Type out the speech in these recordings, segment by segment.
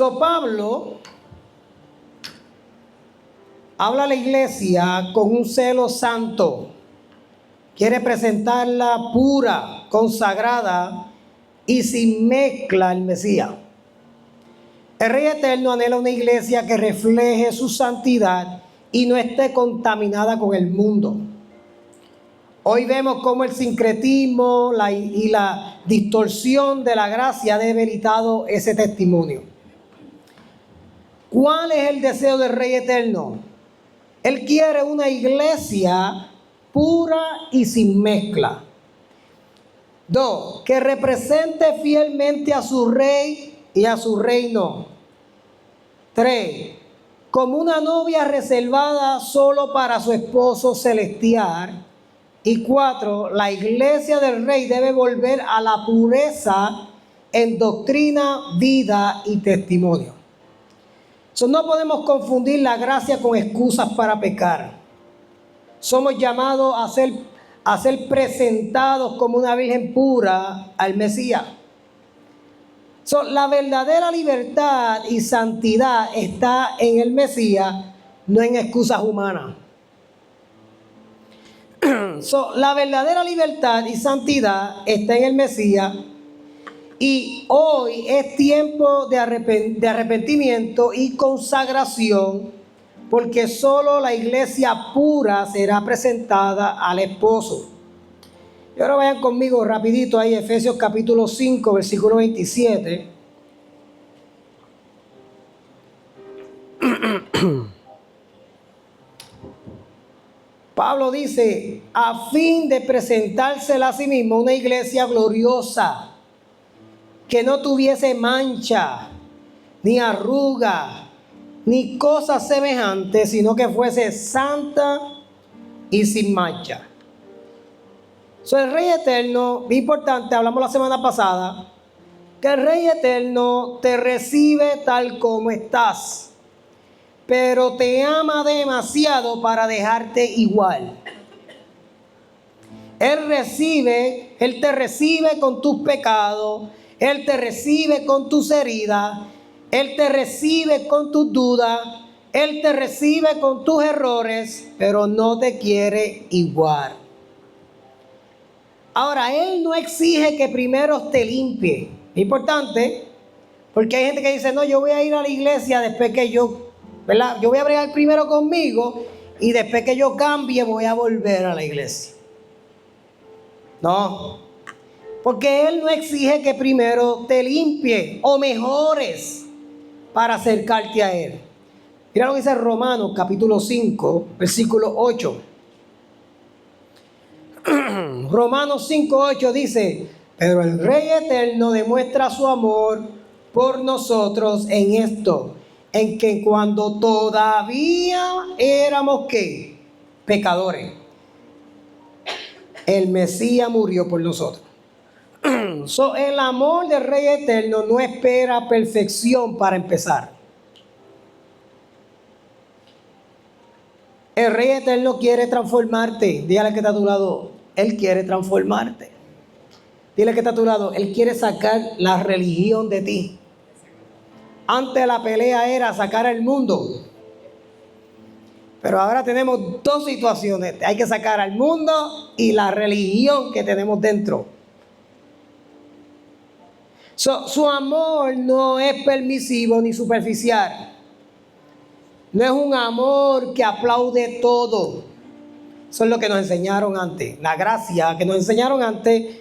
Pablo habla a la iglesia con un celo santo. Quiere presentarla pura, consagrada y sin mezcla al Mesías. El Rey Eterno anhela una iglesia que refleje su santidad y no esté contaminada con el mundo. Hoy vemos cómo el sincretismo y la distorsión de la gracia ha debilitado ese testimonio. ¿Cuál es el deseo del Rey Eterno? Él quiere una iglesia pura y sin mezcla. 2, que represente fielmente a su rey y a su reino. 3, como una novia reservada solo para su esposo celestial. Y 4, la iglesia del rey debe volver a la pureza en doctrina, vida y testimonio. No podemos confundir la gracia con excusas para pecar. Somos llamados a ser presentados como una virgen pura al Mesías. La verdadera libertad y santidad está en el Mesías, no en excusas humanas. La verdadera libertad y santidad está en el Mesías. Y hoy es tiempo de arrepentimiento y consagración, porque solo la iglesia pura será presentada al esposo. Y ahora vayan conmigo rapidito ahí, Efesios capítulo 5, versículo 27. Pablo dice, a fin de presentársela a sí mismo una iglesia gloriosa, que no tuviese mancha, ni arruga, ni cosas semejantes, sino que fuese santa y sin mancha. El Rey Eterno, importante, hablamos la semana pasada, que el Rey Eterno te recibe tal como estás, pero te ama demasiado para dejarte igual. Él te recibe con tus pecados, Él te recibe con tus heridas, Él te recibe con tus dudas, Él te recibe con tus errores, pero no te quiere igual. Ahora, Él no exige que primero te limpie. Es importante, porque hay gente que dice, no, yo voy a ir a la iglesia después que yo voy a bregar primero conmigo y después que yo cambie voy a volver a la iglesia. No, porque Él no exige que primero te limpie o mejores para acercarte a Él. Mira lo que dice Romanos capítulo 5, versículo 8. Romanos 5, 8 dice, pero el Rey Eterno demuestra su amor por nosotros en esto, en que cuando todavía éramos ¿qué? Pecadores, el Mesías murió por nosotros. El amor del Rey Eterno no espera perfección para empezar. El Rey Eterno quiere transformarte. Dígale al que está a tu lado, Él quiere transformarte. Dile al que está a tu lado, Él quiere sacar la religión de ti. Antes la pelea era sacar al mundo, pero ahora tenemos dos situaciones. Hay que sacar al mundo y la religión que tenemos dentro. Su amor no es permisivo ni superficial. No es un amor que aplaude todo. Eso es lo que nos enseñaron antes. La gracia que nos enseñaron antes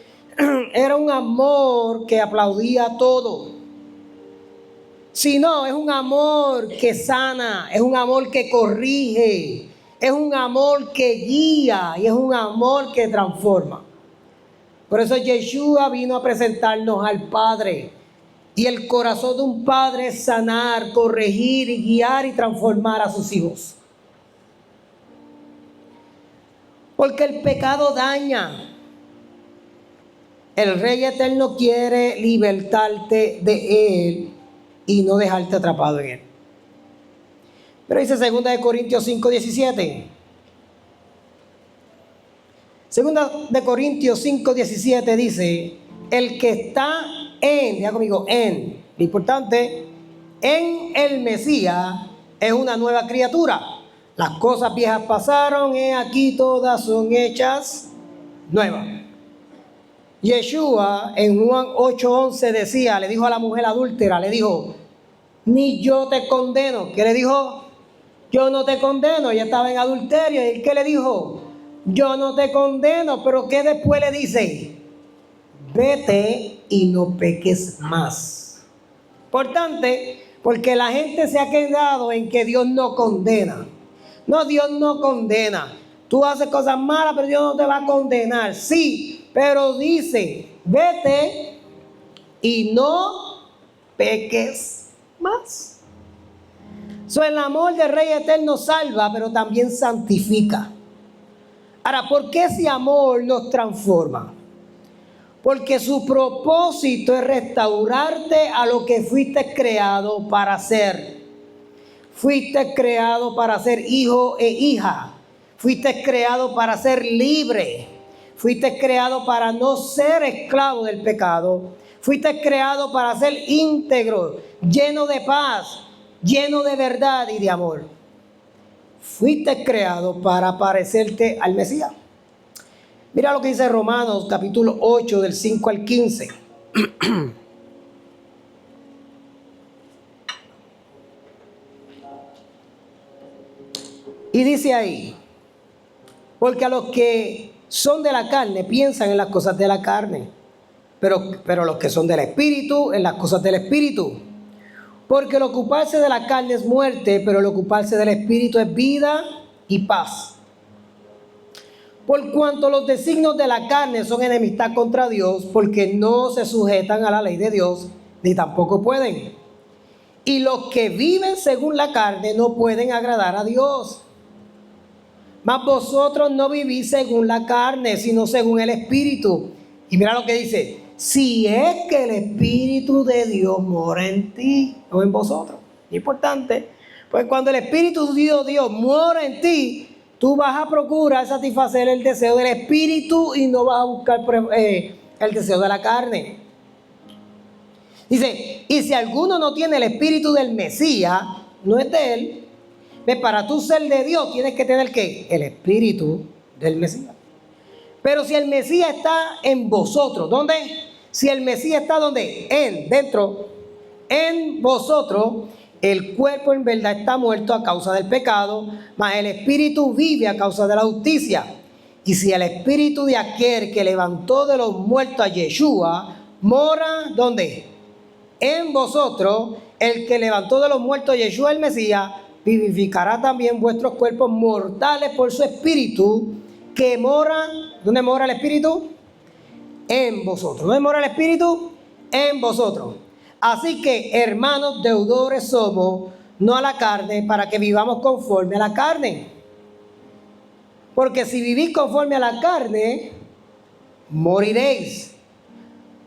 era un amor que aplaudía todo. Sino es un amor que sana, es un amor que corrige, es un amor que guía y es un amor que transforma. Por eso Yeshua vino a presentarnos al Padre. Y el corazón de un padre es sanar, corregir y guiar y transformar a sus hijos. Porque el pecado daña. El Rey Eterno quiere libertarte de él y no dejarte atrapado en él. Pero dice 2 Corintios 5:17. 2 Corintios 5:17 dice, el que está en, diga conmigo, en, lo importante, en el Mesías es una nueva criatura. Las cosas viejas pasaron, he aquí todas son hechas nuevas. Yeshua en Juan 8:11 decía, le dijo a la mujer adúltera, le dijo, ni yo te condeno. ¿Qué le dijo? Yo no te condeno. Ella estaba en adulterio. ¿Y qué le dijo? Yo no te condeno. Pero ¿qué después le dice? Vete y no peques más. Importante, porque la gente se ha quedado en que Dios no condena. No, Dios no condena. Tú haces cosas malas, pero Dios no te va a condenar. Sí, pero dice, vete y no peques más. El amor del Rey Eterno salva, pero también santifica. Ahora, ¿por qué ese amor nos transforma? Porque su propósito es restaurarte a lo que fuiste creado para ser. Fuiste creado para ser hijo e hija. Fuiste creado para ser libre. Fuiste creado para no ser esclavo del pecado. Fuiste creado para ser íntegro, lleno de paz, lleno de verdad y de amor. Fuiste creado para parecerte al Mesías. Mira lo que dice Romanos capítulo 8 del 5 al 15. Y dice ahí, porque a los que son de la carne piensan en las cosas de la carne, pero los que son del Espíritu en las cosas del Espíritu. Porque el ocuparse de la carne es muerte, pero el ocuparse del Espíritu es vida y paz. Por cuanto los designios de la carne son enemistad contra Dios, porque no se sujetan a la ley de Dios, ni tampoco pueden. Y los que viven según la carne no pueden agradar a Dios. Mas vosotros no vivís según la carne, sino según el Espíritu. Y mira lo que dice, si es que el Espíritu de Dios mora en ti, no en vosotros. Importante, pues cuando el Espíritu de Dios mora en ti, tú vas a procurar satisfacer el deseo del Espíritu y no vas a buscar el deseo de la carne. Dice, y si alguno no tiene el Espíritu del Mesías, no es de él. Para tú ser de Dios tienes que tener ¿qué? El Espíritu del Mesías. Pero si el Mesías está en vosotros, ¿dónde? Si el Mesías está ¿dónde? Dentro, en vosotros, el cuerpo en verdad está muerto a causa del pecado, mas el Espíritu vive a causa de la justicia. Y si el Espíritu de aquel que levantó de los muertos a Yeshua mora ¿dónde? En vosotros, el que levantó de los muertos a Yeshua el Mesías vivificará también vuestros cuerpos mortales por su Espíritu que mora. ¿Dónde mora el Espíritu? En vosotros. ¿Dónde mora el Espíritu? En vosotros. Así que, hermanos, deudores somos, no a la carne, para que vivamos conforme a la carne. Porque si vivís conforme a la carne, moriréis.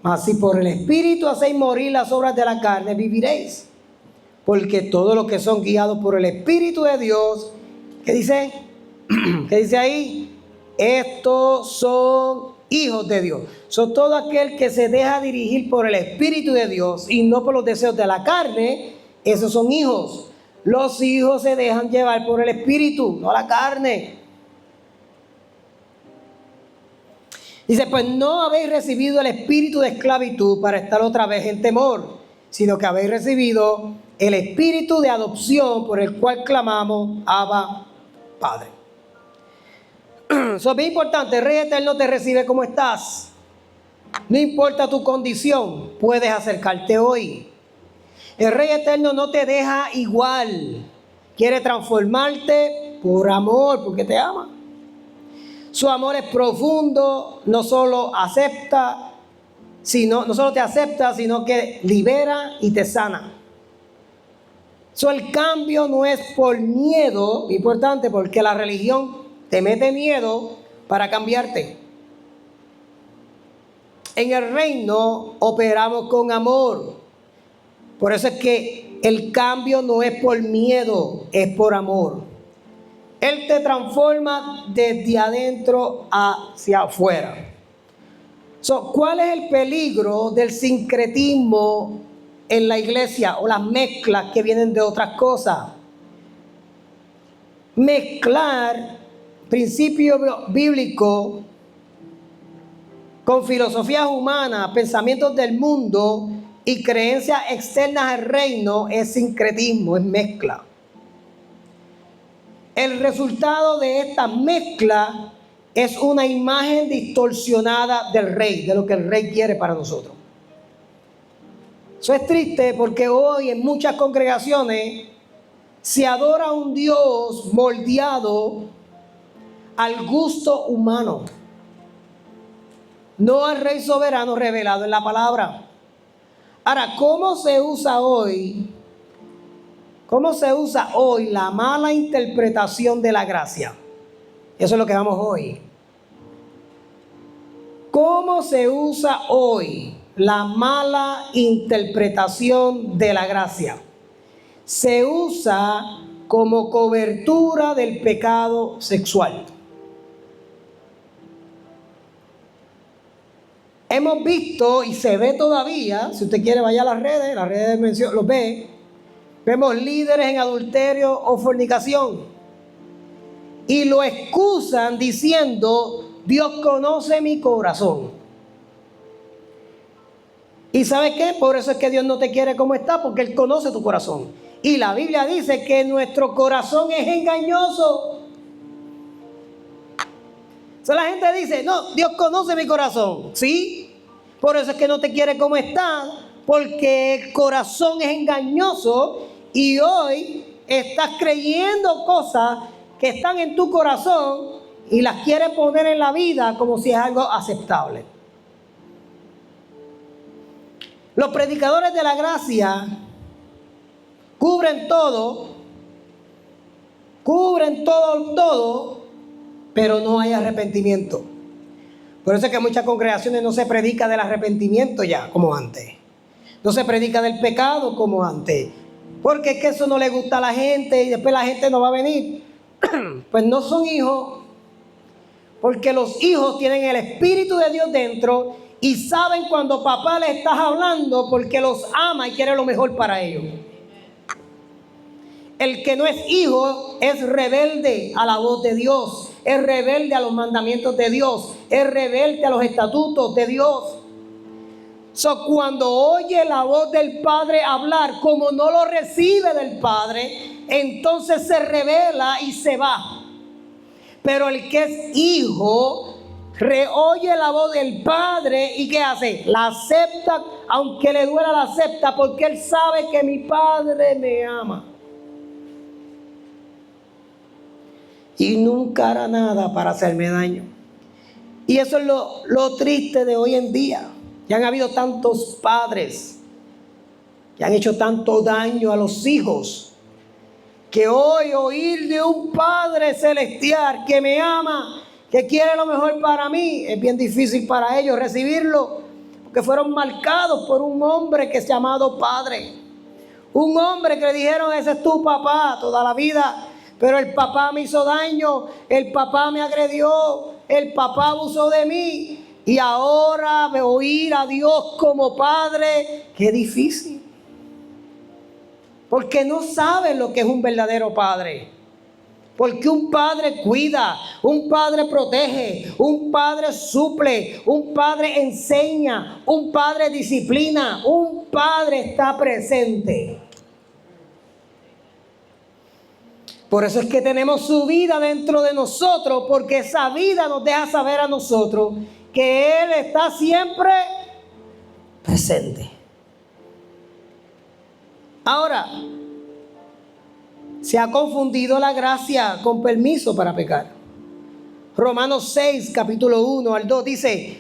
Mas si por el Espíritu hacéis morir las obras de la carne, viviréis. Porque todos los que son guiados por el Espíritu de Dios, ¿qué dice? ¿Qué dice ahí? Estos son hijos de Dios. Son todo aquel que se deja dirigir por el Espíritu de Dios y no por los deseos de la carne. Esos son hijos. Los hijos se dejan llevar por el Espíritu, no la carne. Dice, pues no habéis recibido el espíritu de esclavitud para estar otra vez en temor, sino que habéis recibido el espíritu de adopción por el cual clamamos, Abba, Padre. Eso es bien importante. El Rey Eterno te recibe como estás. No importa tu condición, puedes acercarte hoy. El Rey Eterno no te deja igual. Quiere transformarte por amor, porque te ama. Su amor es profundo, no solo te acepta, sino que libera y te sana. El cambio no es por miedo, importante, porque la religión te mete miedo para cambiarte. En el reino operamos con amor. Por eso es que el cambio no es por miedo, es por amor. Él te transforma desde adentro hacia afuera. ¿Cuál es el peligro del sincretismo en la iglesia o las mezclas que vienen de otras cosas. Mezclar principios bíblicos con filosofías humanas, pensamientos del mundo y creencias externas al reino es sincretismo, es mezcla. El resultado de esta mezcla es una imagen distorsionada del rey, de lo que el rey quiere para nosotros. Eso es triste porque hoy en muchas congregaciones se adora a un Dios moldeado al gusto humano, no al Rey soberano revelado en la palabra. Ahora, ¿cómo se usa hoy la mala interpretación de la gracia? Eso es lo que vamos hoy. ¿Cómo se usa hoy la mala interpretación de la gracia? Se usa como cobertura del pecado sexual. Hemos visto y se ve todavía, si usted quiere vaya a las redes lo ve, vemos líderes en adulterio o fornicación y lo excusan diciendo: Dios conoce mi corazón. ¿Y sabe qué? Por eso es que Dios no te quiere como está, porque Él conoce tu corazón. Y la Biblia dice que nuestro corazón es engañoso. O sea, la gente dice: no, Dios conoce mi corazón. ¿Sí? Por eso es que no te quiere como está, porque el corazón es engañoso y hoy estás creyendo cosas que están en tu corazón y las quieres poner en la vida como si es algo aceptable. Los predicadores de la gracia cubren todo, pero no hay arrepentimiento. Por eso es que en muchas congregaciones no se predica del arrepentimiento ya, como antes. No se predica del pecado como antes. Porque es que eso no le gusta a la gente y después la gente no va a venir. Pues no son hijos. Porque los hijos tienen el Espíritu de Dios dentro y saben cuando papá le estás hablando porque los ama y quiere lo mejor para ellos. El que no es hijo es rebelde a la voz de Dios, es rebelde a los mandamientos de Dios, es rebelde a los estatutos de Dios. Cuando oye la voz del Padre hablar, como no lo recibe del Padre, entonces se rebela y se va. Pero el que es hijo, reoye la voz del Padre y ¿qué hace? La acepta, aunque le duela, la acepta porque él sabe que mi Padre me ama. Y nunca hará nada para hacerme daño. Y eso es lo triste de hoy en día. Ya han habido tantos padres que han hecho tanto daño a los hijos, que hoy oír de un Padre celestial que me ama, que quiere lo mejor para mí, es bien difícil para ellos recibirlo, porque fueron marcados por un hombre que es llamado Padre. Un hombre que le dijeron: ese es tu papá toda la vida. Pero el papá me hizo daño, el papá me agredió, el papá abusó de mí. Y ahora oír a Dios como Padre, qué difícil. Porque no saben lo que es un verdadero padre. Porque un padre cuida, un padre protege, un padre suple, un padre enseña, un padre disciplina, un padre está presente. Por eso es que tenemos su vida dentro de nosotros, porque esa vida nos deja saber a nosotros que Él está siempre presente. Ahora, se ha confundido la gracia con permiso para pecar. Romanos 6, capítulo 1 al 2 dice: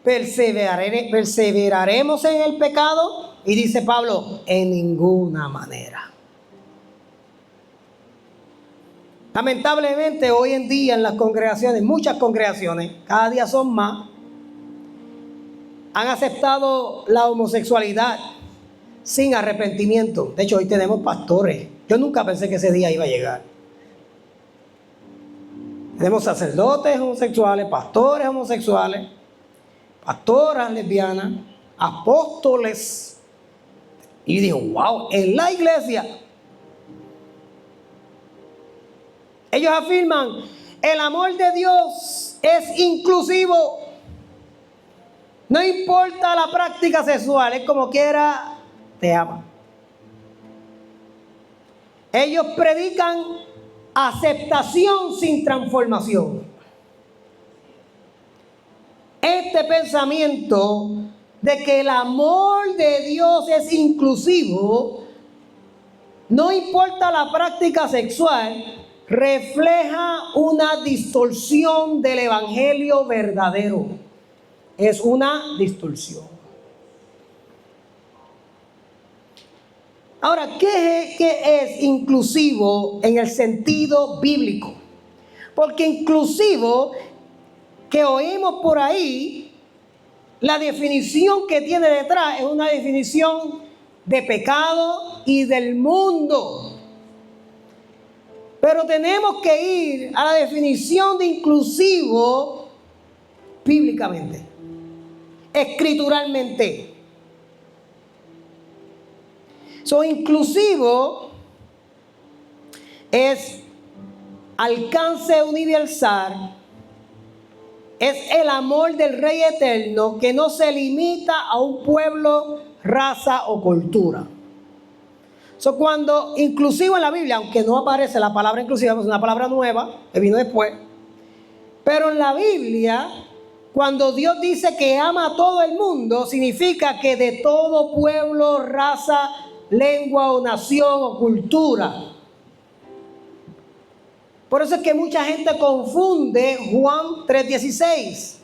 ¿perseveraremos en el pecado? Y dice Pablo: en ninguna manera. Lamentablemente hoy en día en las congregaciones, muchas congregaciones, cada día son más, han aceptado la homosexualidad sin arrepentimiento. De hecho, hoy tenemos pastores. Yo nunca pensé que ese día iba a llegar. Tenemos sacerdotes homosexuales, pastores homosexuales, pastoras lesbianas, apóstoles Y dijo, wow, en la iglesia. Ellos afirman, el amor de Dios es inclusivo. No importa la práctica sexual, es como quiera, te ama. Ellos predican aceptación sin transformación. Este pensamiento de que el amor de Dios es inclusivo, no importa la práctica sexual, refleja una distorsión del evangelio verdadero. Es una distorsión. Ahora, ¿qué es inclusivo en el sentido bíblico? Porque inclusivo, que oímos por ahí, la definición que tiene detrás es una definición de pecado y del mundo. Pero tenemos que ir a la definición de inclusivo bíblicamente, escrituralmente. Inclusivo es alcance universal, es el amor del Rey eterno que no se limita a un pueblo, raza o cultura. Cuando inclusivo en la Biblia, aunque no aparece la palabra inclusiva, es una palabra nueva que vino después, pero en la Biblia, cuando Dios dice que ama a todo el mundo, significa que de todo pueblo, raza, lengua o nación o cultura. Por eso es que mucha gente confunde Juan 3:16.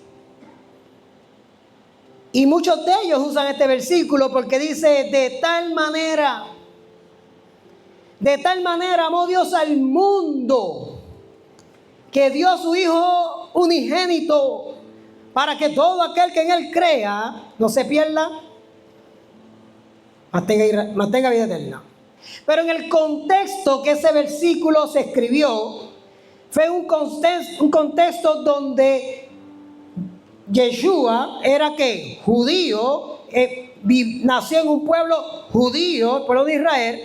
Y muchos de ellos usan este versículo porque dice, de tal manera amó Dios al mundo, que dio a su Hijo unigénito, para que todo aquel que en Él crea no se pierda, mantenga vida eterna. Pero en el contexto que ese versículo se escribió, fue un contexto donde Yeshua era que judío, nació en un pueblo judío, el pueblo de Israel,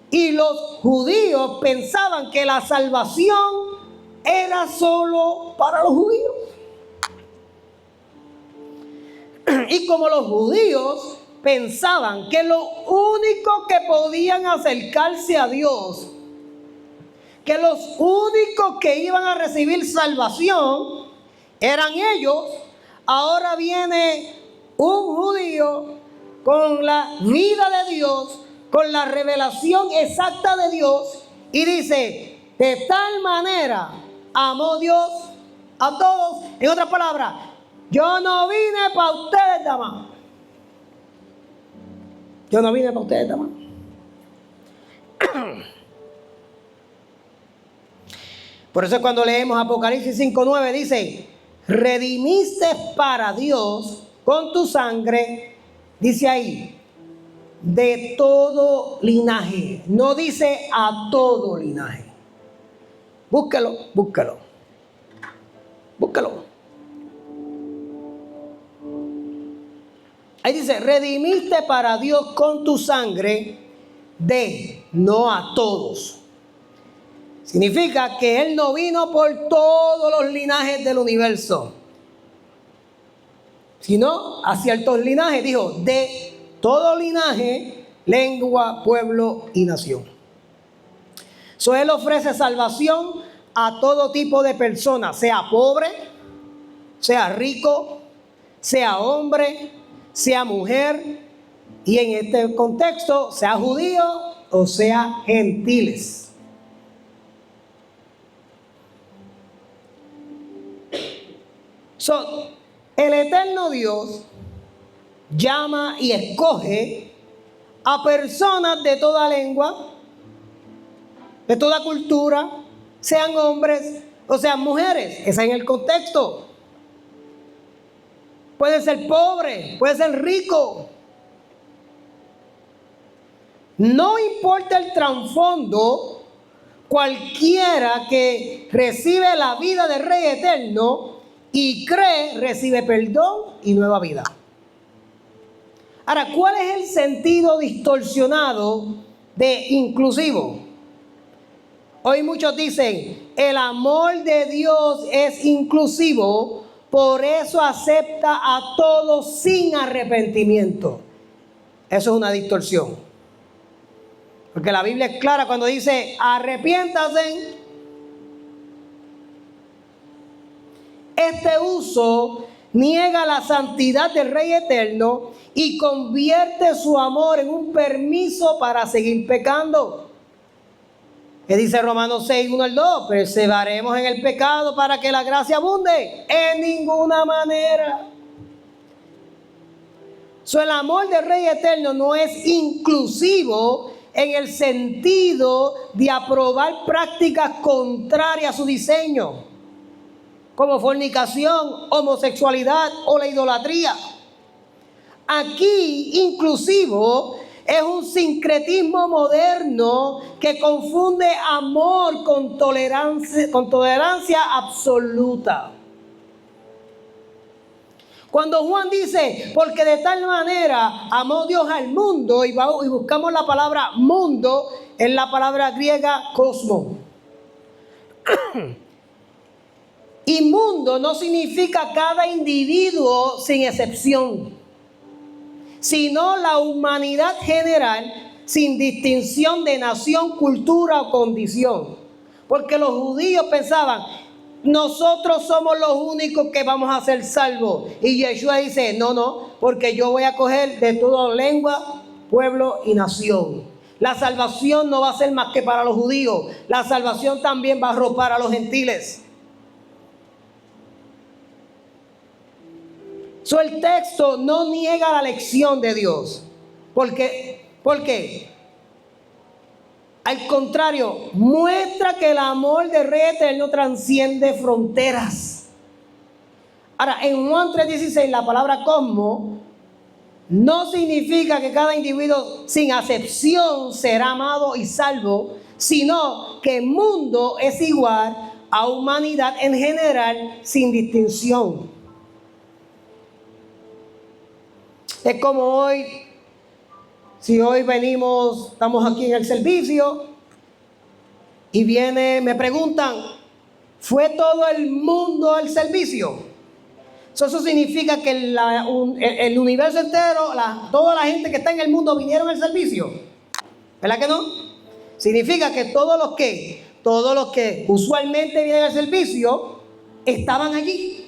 y los judíos pensaban que la salvación era solo para los judíos. Y como los judíos pensaban que lo único que podían acercarse a Dios, que los únicos que iban a recibir salvación eran ellos, ahora viene un judío con la vida de Dios, con la revelación exacta de Dios, y dice, de tal manera amó Dios a todos. En otras palabras, yo no vine para ustedes nada más. Yo no vine para ustedes nada más. Por eso cuando leemos Apocalipsis 5:9 dice, redimiste para Dios con tu sangre, dice ahí, de todo linaje. No dice a todo linaje. Búsquelo. Ahí dice, redimiste para Dios con tu sangre no a todos. Significa que Él no vino por todos los linajes del universo, sino a ciertos linajes. Dijo, de todo linaje, lengua, pueblo y nación. Él ofrece salvación a todo tipo de personas, sea pobre, sea rico, sea hombre, sea mujer, y en este contexto, sea judío o sea gentiles. El eterno Dios llama y escoge a personas de toda lengua, de toda cultura, sean hombres o sean mujeres. Ese es en el contexto. Puede ser pobre, puede ser rico. No importa el trasfondo, cualquiera que recibe la vida del Rey eterno y cree, recibe perdón y nueva vida. Ahora, ¿cuál es el sentido distorsionado de inclusivo? Hoy muchos dicen, el amor de Dios es inclusivo, por eso acepta a todos sin arrepentimiento. Eso es una distorsión. Porque la Biblia es clara cuando dice, arrepiéntase. Este uso niega la santidad del Rey Eterno y convierte su amor en un permiso para seguir pecando. ¿Qué dice Romanos 6, 1 al 2? Perseveraremos en el pecado para que la gracia abunde. En ninguna manera. El amor del Rey Eterno no es inclusivo en el sentido de aprobar prácticas contrarias a su diseño, como fornicación, homosexualidad o la idolatría. Aquí, inclusivo, es un sincretismo moderno que confunde amor con tolerancia absoluta. Cuando Juan dice, porque de tal manera amó Dios al mundo, y buscamos la palabra mundo, en la palabra griega cosmos. Y mundo no significa cada individuo sin excepción, sino la humanidad general sin distinción de nación, cultura o condición. Porque los judíos pensaban, nosotros somos los únicos que vamos a ser salvos. Y Yeshua dice, no, porque yo voy a coger de toda lengua, pueblo y nación. La salvación no va a ser más que para los judíos. La salvación también va a arropar a los gentiles. El texto no niega la elección de Dios. ¿Por qué? Al contrario, muestra que el amor del Rey Eterno transciende fronteras. Ahora, en Juan 3:16, la palabra cosmos no significa que cada individuo sin acepción será amado y salvo, sino que el mundo es igual a humanidad en general sin distinción. Es como hoy, si hoy estamos aquí en el servicio y me preguntan, ¿fue todo el mundo al servicio? Eso significa que el universo entero, toda la gente que está en el mundo vinieron al servicio. ¿Verdad que no? Significa que todos los que usualmente vienen al servicio estaban allí.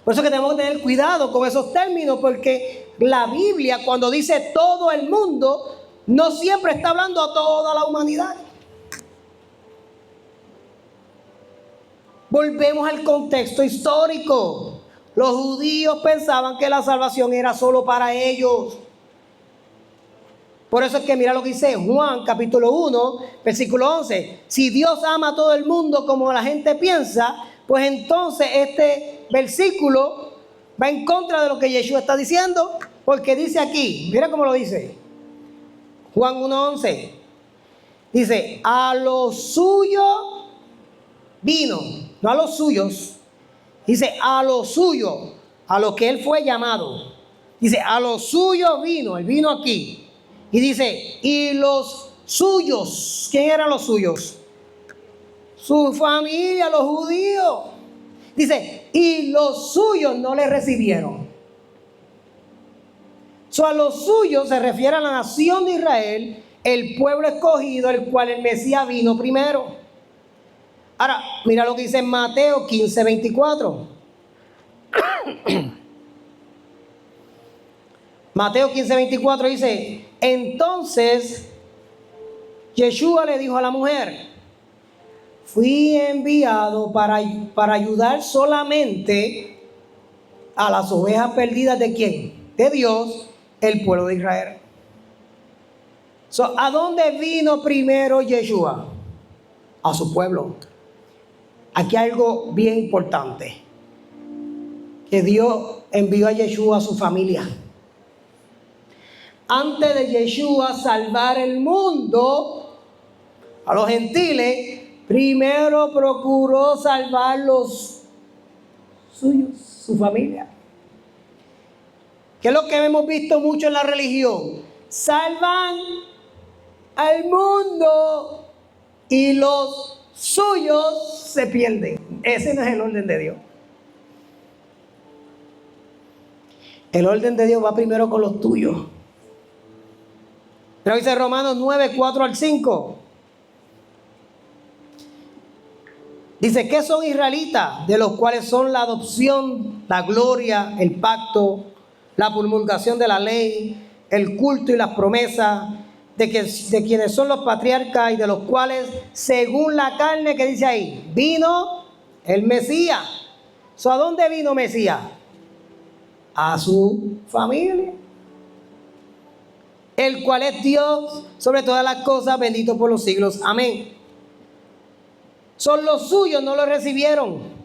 Por eso que tenemos que tener cuidado con esos términos, porque la Biblia, cuando dice todo el mundo, no siempre está hablando a toda la humanidad. Volvemos al contexto histórico. Los judíos pensaban que la salvación era solo para ellos. Por eso es que mira lo que dice Juan capítulo 1, versículo 11. Si Dios ama a todo el mundo como la gente piensa, pues entonces este versículo va en contra de lo que Yeshua está diciendo, porque dice aquí, mira cómo lo dice, Juan 1:11, dice, a lo suyo vino, no a los suyos, dice a lo suyo, a lo que él fue llamado, dice a lo suyo vino, él vino aquí, y dice, y los suyos, ¿quién eran los suyos? Su familia, los judíos. Dice, y los suyos no le recibieron. A los suyos se refiere a la nación de Israel, el pueblo escogido, el cual el Mesías vino primero. Ahora, mira lo que dice en Mateo 15:24. Mateo 15:24 dice, entonces Yeshua le dijo a la mujer, fui enviado para ayudar solamente a las ovejas perdidas ¿de quién? De Dios, el pueblo de Israel. ¿A dónde vino primero Yeshua? A su pueblo. Aquí hay algo bien importante. Que Dios envió a Yeshua a su familia. Antes de Yeshua salvar el mundo a los gentiles, primero procuró salvar los suyos, su familia. que es lo que hemos visto mucho en la religión. Salvan al mundo y los suyos se pierden. Ese no es el orden de Dios. El orden de Dios va primero con los tuyos. Pero dice Romanos 9, 4 al 5. Dice, ¿qué son israelitas? De los cuales son la adopción, la gloria, el pacto, la promulgación de la ley, el culto y las promesas, de quienes son los patriarcas y de los cuales, según la carne, que dice ahí, vino el Mesías. ¿A dónde vino Mesías? A su familia. El cual es Dios sobre todas las cosas, bendito por los siglos. Amén. Son los suyos, no lo recibieron.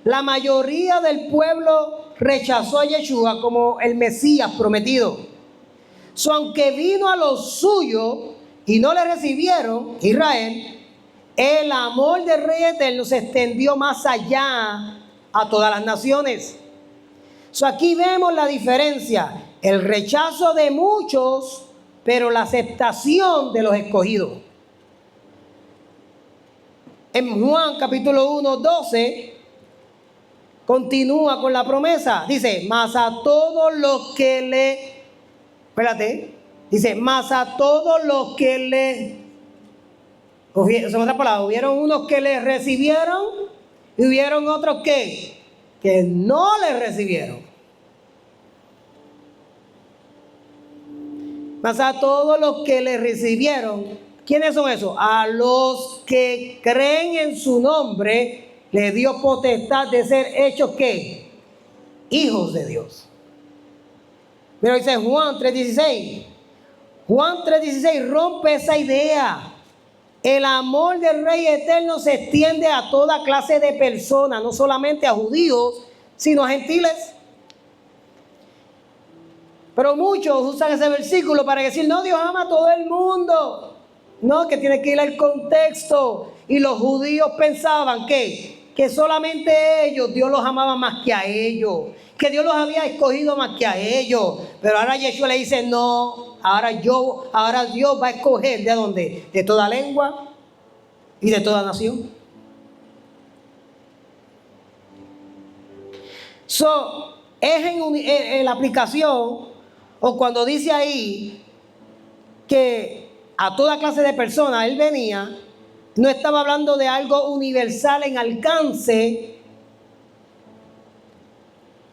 La mayoría del pueblo rechazó a Yeshua como el Mesías prometido. Aunque vino a los suyos y no le recibieron, Israel, el amor del Rey Eterno se extendió más allá a todas las naciones. Aquí vemos la diferencia, el rechazo de muchos, pero la aceptación de los escogidos. En Juan capítulo 1, 12, continúa con la promesa. Dice, mas a todos los que le... Dice, mas a todos los que le... Son otras palabras, hubieron unos que le recibieron y hubieron otros que no le recibieron. Mas a todos los que le recibieron, ¿quiénes son esos? A los que creen en su nombre, le dio potestad de ser hechos, ¿qué? Hijos de Dios. Pero dice Juan 3:16. Juan 3:16 rompe esa idea. El amor del Rey Eterno se extiende a toda clase de personas, no solamente a judíos, sino a gentiles. Pero muchos usan ese versículo para decir, no, Dios ama a todo el mundo. No, que tiene que ir al contexto. Y los judíos pensaban que solamente ellos, Dios los amaba más que a ellos. Que Dios los había escogido más que a ellos. Pero ahora Yeshua le dice, no, ahora Dios va a escoger, ¿de dónde? De toda lengua y de toda nación. Es en la aplicación, o cuando dice ahí que a toda clase de personas Él venía, no estaba hablando de algo universal en alcance,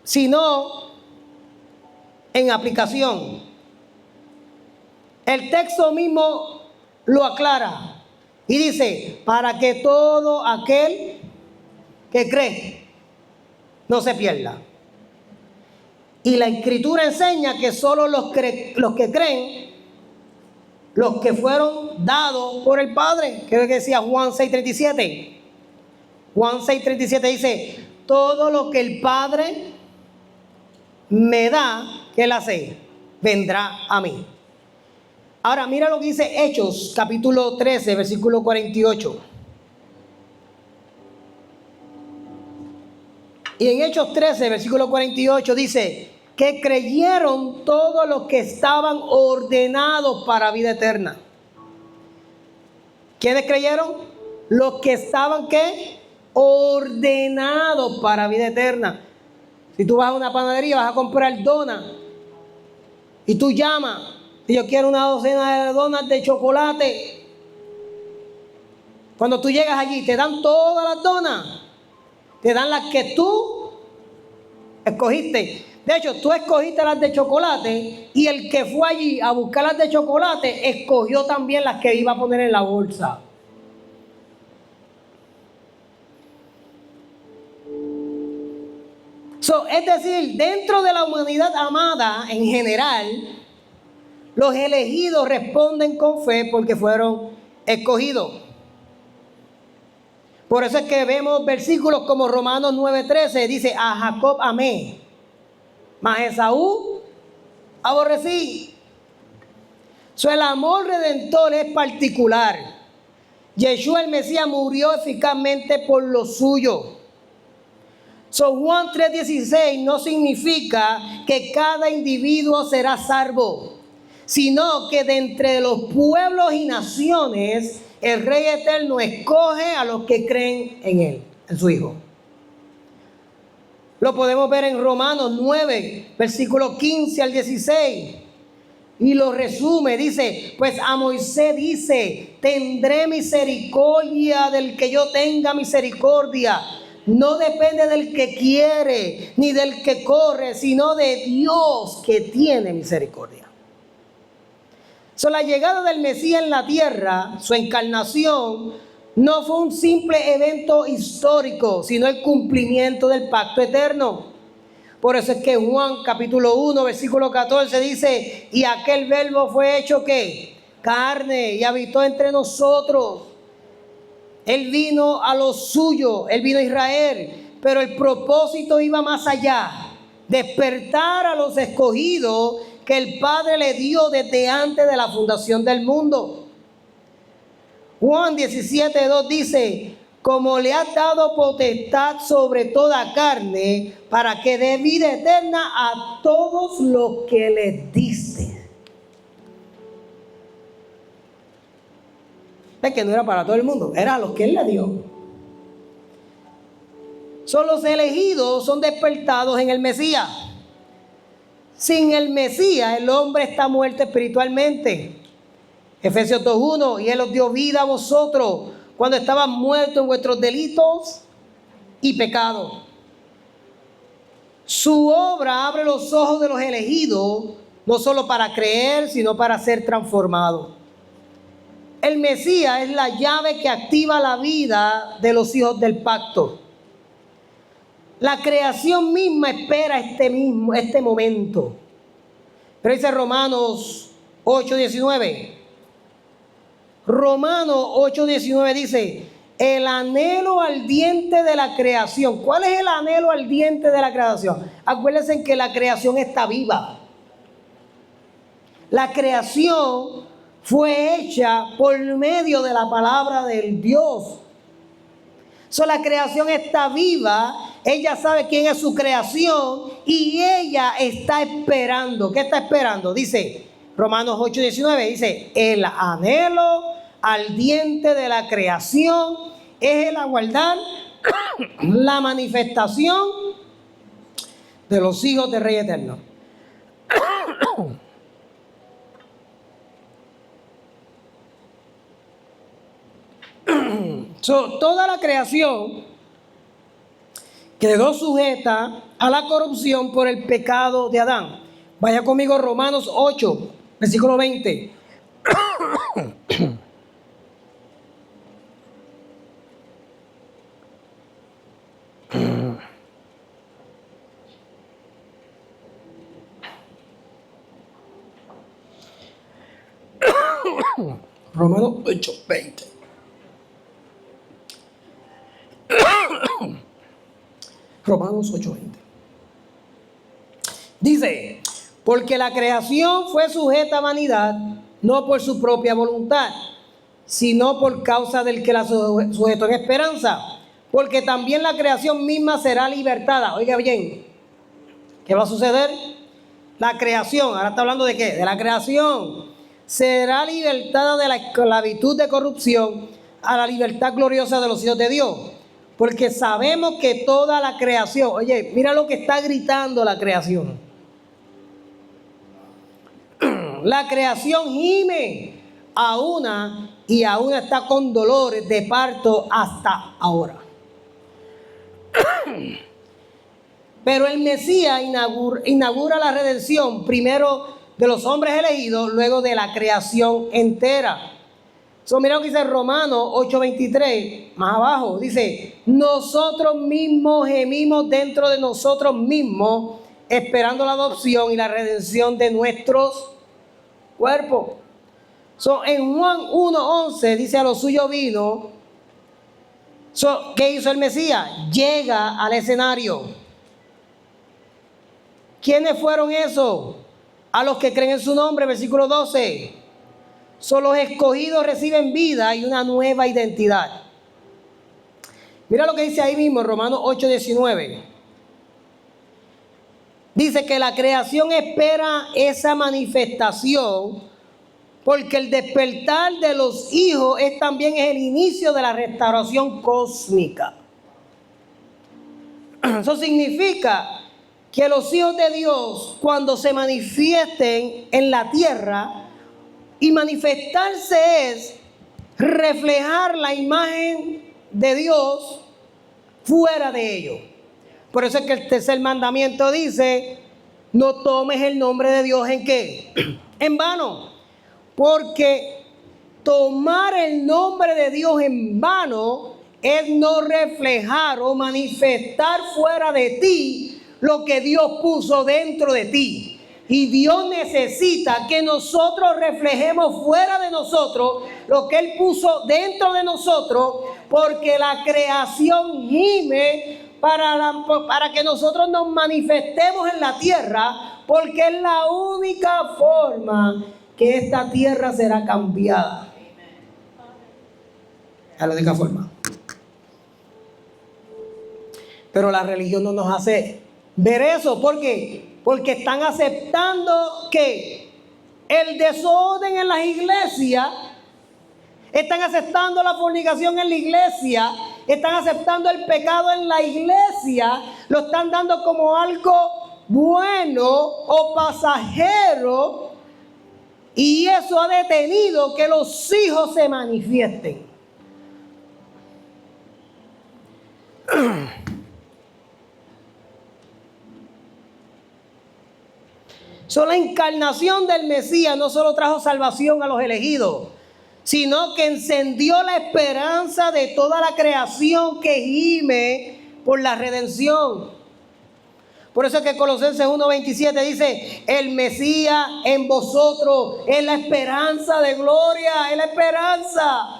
sino en aplicación. El texto mismo lo aclara y dice, para que todo aquel que cree no se pierda. Y la Escritura enseña que solo los que creen, los que fueron dados por el Padre, que es lo que decía Juan 6:37. Juan 6:37 dice, todo lo que el Padre me da, que Él hace, vendrá a mí. Ahora mira lo que dice Hechos, capítulo 13, versículo 48. Y en Hechos 13, versículo 48 dice que creyeron todos los que estaban ordenados para vida eterna. ¿Quiénes creyeron? Los que estaban, ¿qué? Ordenados para vida eterna. Si tú vas a una panadería, vas a comprar donas y tú llamas y yo quiero una docena de donas de chocolate. Cuando tú llegas allí, te dan todas las donas. Te dan las que tú escogiste. De hecho, tú escogiste las de chocolate y el que fue allí a buscar las de chocolate escogió también las que iba a poner en la bolsa. Es decir, dentro de la humanidad amada en general, los elegidos responden con fe porque fueron escogidos. Por eso es que vemos versículos como Romanos 9:13, dice, a Jacob amé, mas a Esaú aborrecí. El amor redentor es particular. Yeshua el Mesías murió eficazmente por lo suyo. So, Juan 3:16 no significa que cada individuo será salvo, sino que de entre los pueblos y naciones, el Rey Eterno escoge a los que creen en Él, en su Hijo. Lo podemos ver en Romanos 9, versículos 15 al 16. Y lo resume, dice, pues a Moisés dice, tendré misericordia del que yo tenga misericordia. No depende del que quiere, ni del que corre, sino de Dios que tiene misericordia. La llegada del Mesías en la tierra, su encarnación, no fue un simple evento histórico, sino el cumplimiento del pacto eterno. Por eso es que Juan capítulo 1, versículo 14 dice, y aquel verbo fue hecho ¿qué? Carne, y habitó entre nosotros. Él vino a los suyos, Él vino a Israel, pero el propósito iba más allá, despertar a los escogidos que el Padre le dio desde antes de la fundación del mundo. Juan 17:2 dice, como le has dado potestad sobre toda carne, para que dé vida eterna a todos los que les diste. Es que no era para todo el mundo, era a los que Él le dio. Son los elegidos, son despertados en el Mesías. Sin el Mesías, el hombre está muerto espiritualmente. Efesios 2:1, y Él os dio vida a vosotros cuando estaban muertos en vuestros delitos y pecados. Su obra abre los ojos de los elegidos, no solo para creer, sino para ser transformados. El Mesías es la llave que activa la vida de los hijos del pacto. La creación misma espera este momento. Pero dice Romanos 8:19. Romanos 8:19 dice, el anhelo ardiente de la creación. ¿Cuál es el anhelo ardiente de la creación? Acuérdense que la creación está viva. La creación fue hecha por medio de la palabra del Dios. La creación está viva, ella sabe quién es su creación y ella está esperando. ¿Qué está esperando? Dice Romanos 8:19, dice, el anhelo ardiente de la creación es el aguardar la manifestación de los hijos del Rey Eterno. Toda la creación quedó sujeta a la corrupción por el pecado de Adán. Vaya conmigo Romanos 8, versículo 20. Romanos 8, 20. Romanos 8:20. Dice, porque la creación fue sujeta a vanidad, no por su propia voluntad, sino por causa del que la sujetó en esperanza. Porque también la creación misma será libertada. Oiga bien, ¿qué va a suceder? La creación, ahora está hablando de qué, de la creación, será libertada de la esclavitud de corrupción a la libertad gloriosa de los hijos de Dios. Porque sabemos que toda la creación, oye, mira lo que está gritando la creación. La creación gime a una y aún está con dolores de parto hasta ahora. Pero el Mesías inaugura la redención primero de los hombres elegidos, luego de la creación entera. Mira lo que dice Romanos 8:23, más abajo, dice, nosotros mismos gemimos dentro de nosotros mismos, esperando la adopción y la redención de nuestros cuerpos. En Juan 1:11 dice, a lo suyo vino. ¿Qué hizo el Mesías? Llega al escenario. ¿Quiénes fueron esos? A los que creen en su nombre, versículo 12. Los escogidos reciben vida y una nueva identidad. Mira lo que dice ahí mismo, Romanos 8:19. Dice que la creación espera esa manifestación porque el despertar de los hijos también es el inicio de la restauración cósmica. Eso significa que los hijos de Dios, cuando se manifiesten en la tierra, y manifestarse es reflejar la imagen de Dios fuera de ellos. Por eso es que el tercer mandamiento dice: no tomes el nombre de Dios ¿en qué? En vano. Porque tomar el nombre de Dios en vano es no reflejar o manifestar fuera de ti lo que Dios puso dentro de ti. Y Dios necesita que nosotros reflejemos fuera de nosotros lo que Él puso dentro de nosotros, porque la creación gime para que nosotros nos manifestemos en la tierra, porque es la única forma que esta tierra será cambiada. Es la única forma. Pero la religión no nos hace ver eso. ¿Por qué? Porque están aceptando que el desorden en las iglesias, están aceptando la fornicación en la iglesia, están aceptando el pecado en la iglesia, lo están dando como algo bueno o pasajero, y eso ha detenido que los hijos se manifiesten. La encarnación del Mesías no solo trajo salvación a los elegidos, sino que encendió la esperanza de toda la creación que gime por la redención. Por eso es que Colosenses 1:27 dice: el Mesías en vosotros es la esperanza de gloria, es la esperanza.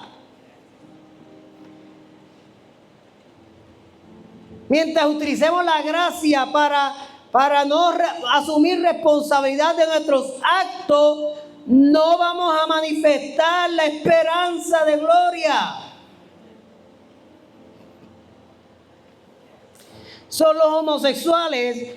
Mientras utilicemos la gracia para no asumir responsabilidad de nuestros actos, no vamos a manifestar la esperanza de gloria. Son los homosexuales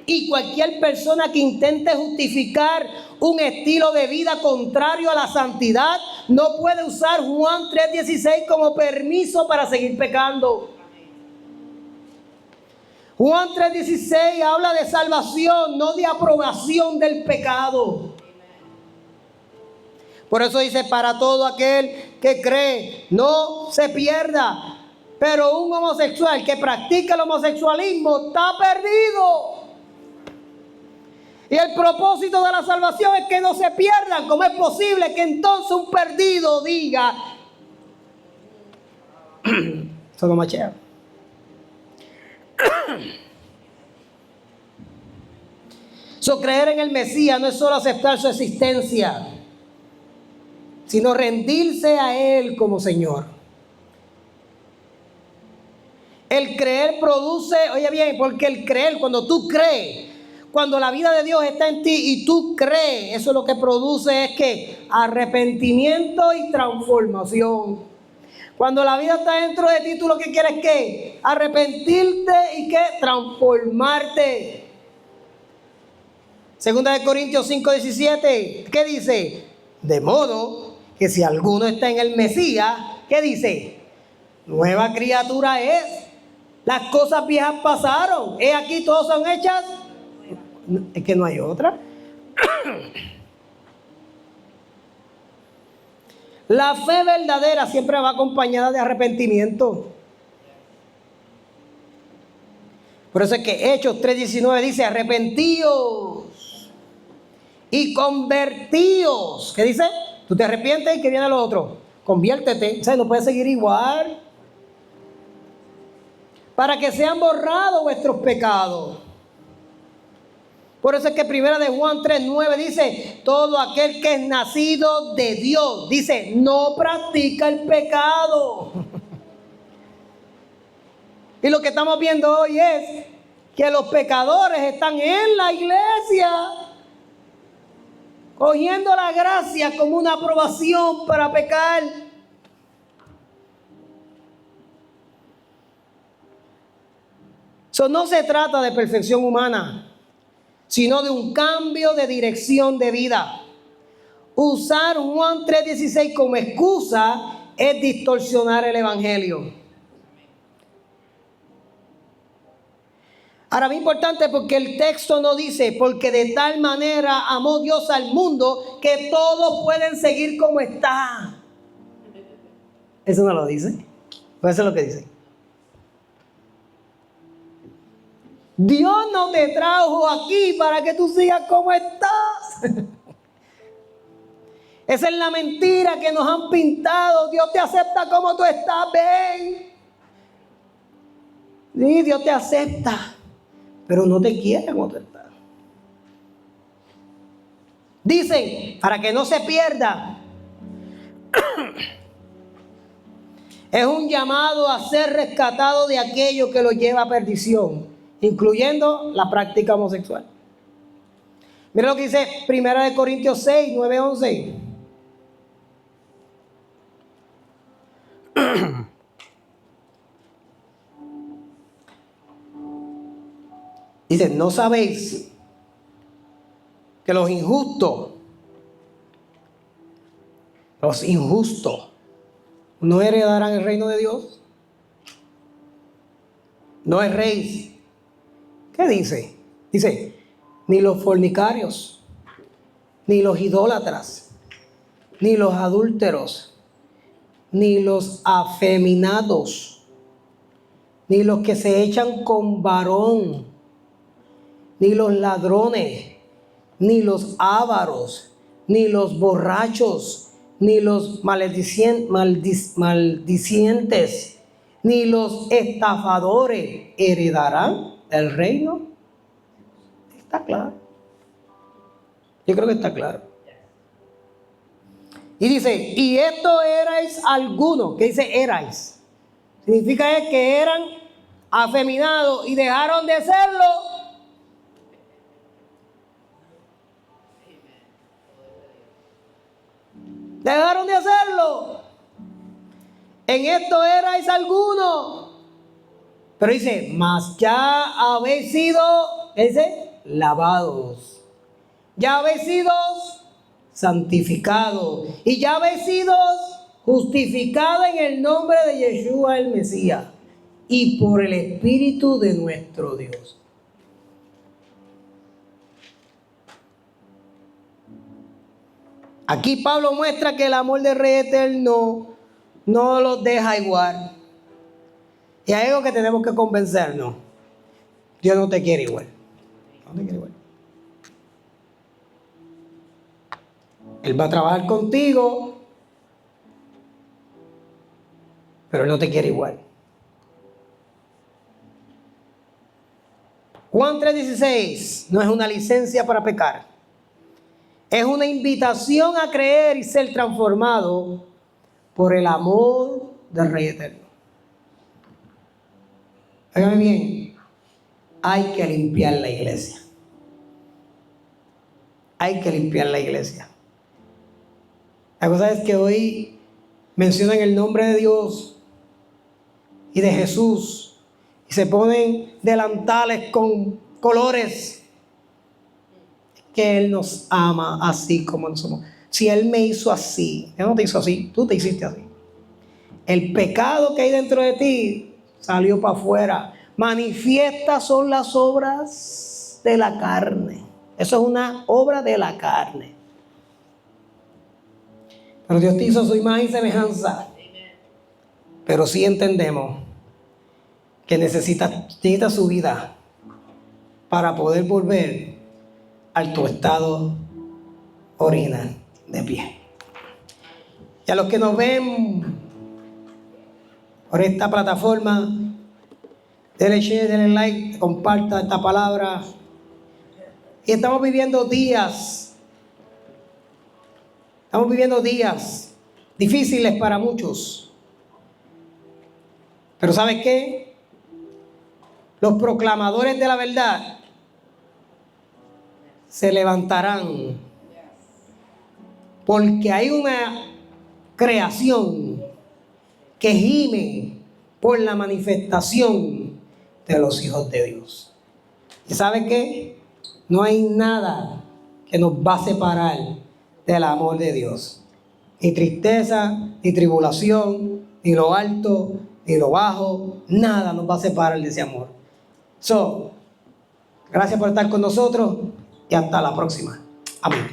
y cualquier persona que intente justificar un estilo de vida contrario a la santidad no puede usar Juan 3:16 como permiso para seguir pecando. Juan 3:16 habla de salvación, no de aprobación del pecado. Por eso dice: para todo aquel que cree, no se pierda. Pero un homosexual que practica el homosexualismo está perdido. Y el propósito de la salvación es que no se pierdan. ¿Cómo es posible que entonces un perdido diga: eso no machea? Creer en el Mesías no es solo aceptar su existencia, sino rendirse a Él como Señor. El creer produce, oye bien, porque el creer, cuando tú crees, cuando la vida de Dios está en ti y tú crees, eso lo que produce es que arrepentimiento y transformación. Cuando la vida está dentro de ti, tú lo que quieres es que arrepentirte y que transformarte. Segunda de Corintios 5:17, ¿qué dice? De modo que si alguno está en el Mesías, ¿qué dice? Nueva criatura es. Las cosas viejas pasaron. He aquí todas son hechas. Es que no hay otra. La fe verdadera siempre va acompañada de arrepentimiento. Por eso es que Hechos 3:19 dice: arrepentíos y convertíos. ¿Qué dice? Tú te arrepientes y que viene lo otro. Conviértete. O sea, no puedes seguir igual. Para que sean borrados vuestros pecados. Por eso es que primera de Juan 3:9 dice: todo aquel que es nacido de Dios, dice, no practica el pecado. Y lo que estamos viendo hoy es que los pecadores están en la iglesia, cogiendo la gracia como una aprobación para pecar. No se trata de perfección humana, sino de un cambio de dirección de vida. Usar Juan 3:16 como excusa es distorsionar el evangelio. Ahora, muy importante porque el texto no dice, porque de tal manera amó Dios al mundo que todos pueden seguir como está. Eso no lo dice. Pues eso es lo que dice. Dios no te trajo aquí para que tú sigas como estás. Esa es la mentira que nos han pintado. Dios te acepta como tú estás, ven. Sí, Dios te acepta, pero no te quiere como tú estás. Dicen, para que no se pierda, es un llamado a ser rescatado de aquello que lo lleva a perdición, incluyendo la práctica homosexual. Mira lo que dice 1 Corintios 6, 9, 11. Dice, ¿no sabéis que los injustos no heredarán el reino de Dios? No erréis. ¿Qué dice? Dice, ni los fornicarios, ni los idólatras, ni los adúlteros, ni los afeminados, ni los que se echan con varón, ni los ladrones, ni los ávaros, ni los borrachos, ni los maldicientes, ni los estafadores heredarán el reino. Está claro. Yo creo que está claro. Y dice, y esto erais algunos. ¿Qué dice erais? Significa es que eran afeminados y dejaron de serlo. Dejaron de hacerlo. En esto erais algunos. Pero dice, mas ya habéis sido, ¿qué dice? Lavados. Ya habéis sido santificados. Y ya habéis sido justificados en el nombre de Yeshua el Mesías. Y por el Espíritu de nuestro Dios. Aquí Pablo muestra que el amor del Rey Eterno no los deja igual. Y hay algo que tenemos que convencernos. Dios no te quiere igual. No te quiere igual. Él va a trabajar contigo, pero Él no te quiere igual. Juan 3:16 no es una licencia para pecar. Es una invitación a creer y ser transformado por el amor del Rey Eterno. Óigame bien, hay que limpiar la iglesia. Hay que limpiar la iglesia. La cosa es que hoy mencionan el nombre de Dios y de Jesús y se ponen delantales con colores. Que Él nos ama así como nos somos. Si Él me hizo así, Él no te hizo así, tú te hiciste así. El pecado que hay dentro de ti salió para afuera. Manifiestas son las obras de la carne. Eso es una obra de la carne. Pero Dios te hizo a su imagen y semejanza. Pero sí entendemos que necesita su vida para poder volver al tu estado original de pie. Y a los que nos ven por esta plataforma, denle share, denle like, comparta esta palabra. Y estamos viviendo días difíciles para muchos. Pero ¿sabes qué? Los proclamadores de la verdad se levantarán, porque hay una creación que gime por la manifestación de los hijos de Dios. ¿Y sabe qué? No hay nada que nos va a separar del amor de Dios. Ni tristeza, ni tribulación, ni lo alto, ni lo bajo, nada nos va a separar de ese amor. Gracias por estar con nosotros y hasta la próxima. Amén.